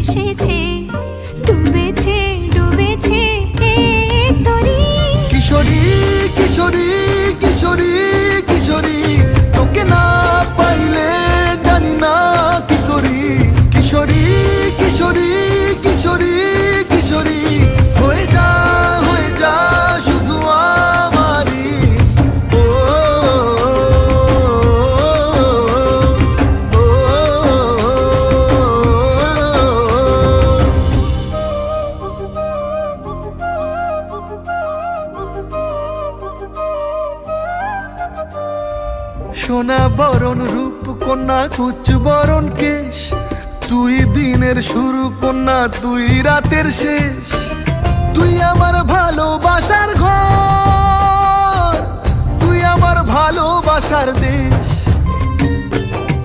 এসেছে, ডুবেছে ডুবেছে এই তরি। কিশোরী কিশোরী কিশোরী কিশোরী, তোকে না পাইলে জানি না কি করি। কিশোরী কিশোরী কিশোরী কিশোরী, হয়ে যা শুধু আমারই। ও সোনা বরণ রূপ কন্যা, কুচ বরণ কেশ, তুই দিনের শুরু কন্যা, তুই রাতের শেষ। তুই আমার ভালোবাসার ঘর, তুই আমার ভালোবাসার দেশ।